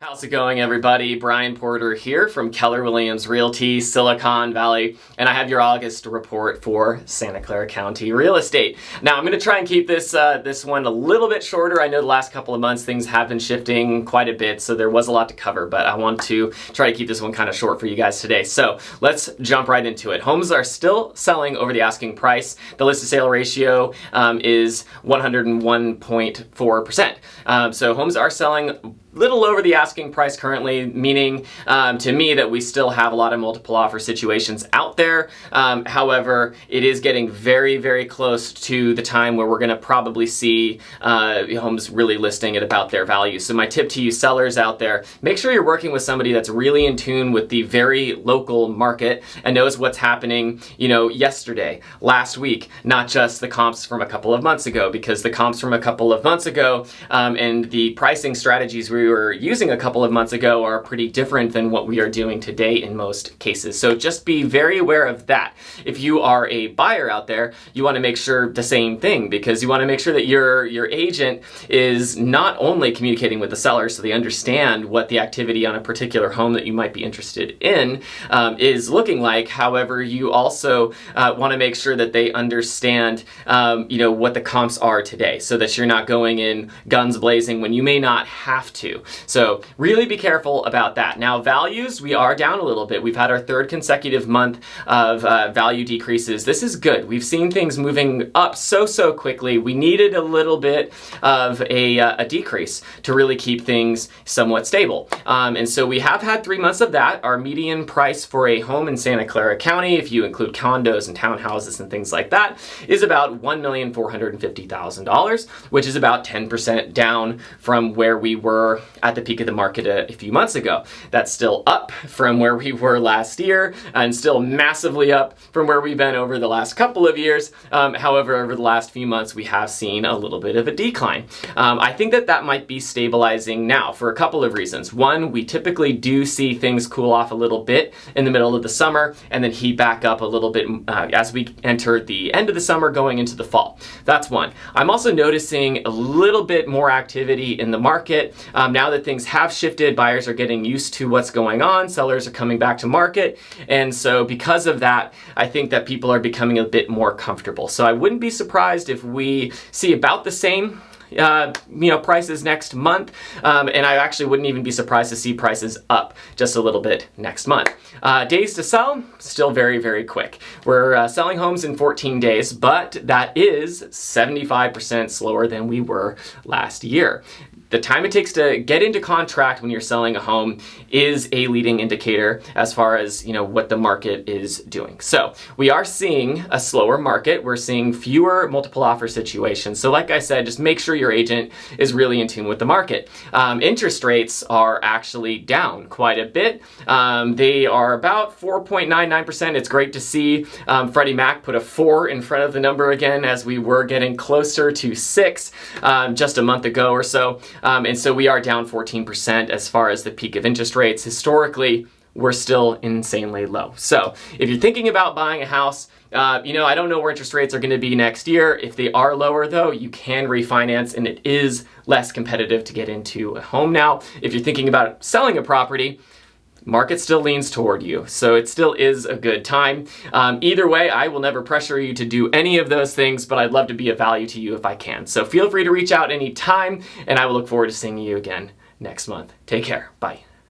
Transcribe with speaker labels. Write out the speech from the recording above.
Speaker 1: How's it going, everybody? Brian Porter here from Keller Williams Realty, Silicon Valley, and I have your August report for Santa Clara County real estate. Now, I'm going to try and keep this one a little bit shorter. I know the last couple of months things have been shifting quite a bit, so there was a lot to cover, but I want to try to keep this one kind of short for you guys today. So let's jump right into it. Homes are still selling over the asking price. The list to sale ratio is 101.4%. So homes are selling little over the asking price currently, meaning to me that we still have a lot of multiple offer situations out there. However, it is getting very, very close to the time where we're going to probably see homes really listing at about their value. So my tip to you sellers out there, make sure you're working with somebody that's really in tune with the very local market and knows what's happening, yesterday, last week, not just the comps from a couple of months ago, because the comps from a couple of months ago and the pricing strategies we were using a couple of months ago are pretty different than what we are doing today in most cases. So just be very aware of that. If you are a buyer out there, you want to make sure the same thing, because you want to make sure that your agent is not only communicating with the seller so they understand what the activity on a particular home that you might be interested in is looking like. However, you also want to make sure that they understand what the comps are today, so that you're not going in guns blazing when you may not have to. So really be careful about that. Now, values, we are down a little bit. We've had our third consecutive month of value decreases. This is good. We've seen things moving up so quickly. We needed a little bit of a decrease to really keep things somewhat stable. And so we have had 3 months of that. Our median price for a home in Santa Clara County, if you include condos and townhouses and things like that, is about $1,450,000, which is about 10% down from where we were at the peak of the market a few months ago. That's still up from where we were last year and still massively up from where we've been over the last couple of years. However, over the last few months, we have seen a little bit of a decline. I think that might be stabilizing now for a couple of reasons. One, we typically do see things cool off a little bit in the middle of the summer and then heat back up a little bit as we enter the end of the summer going into the fall. That's one. I'm also noticing a little bit more activity in the market. Now that things have shifted, buyers are getting used to what's going on, sellers are coming back to market, and so because of that, I think that people are becoming a bit more comfortable. So I wouldn't be surprised if we see about the same prices next month, and I actually wouldn't even be surprised to see prices up just a little bit next month. Days to sell, still very, very quick. We're selling homes in 14 days, but that is 75% slower than we were last year. The time it takes to get into contract when you're selling a home is a leading indicator as far as what the market is doing. So we are seeing a slower market. We're seeing fewer multiple offer situations. So like I said, just make sure your agent is really in tune with the market. Interest rates are actually down quite a bit. They are about 4.99%. It's great to see Freddie Mac put a 4 in front of the number again, as we were getting closer to 6 just a month ago or so. And so we are down 14% as far as the peak of interest rates. Historically, we're still insanely low. So if you're thinking about buying a house, I don't know where interest rates are going to be next year. If they are lower, though, you can refinance, and it is less competitive to get into a home now. If you're thinking about selling a property, market still leans toward you, so it still is a good time. Either way, I will never pressure you to do any of those things, but I'd love to be of value to you if I can. So feel free to reach out anytime, and I will look forward to seeing you again next month. Take care. Bye.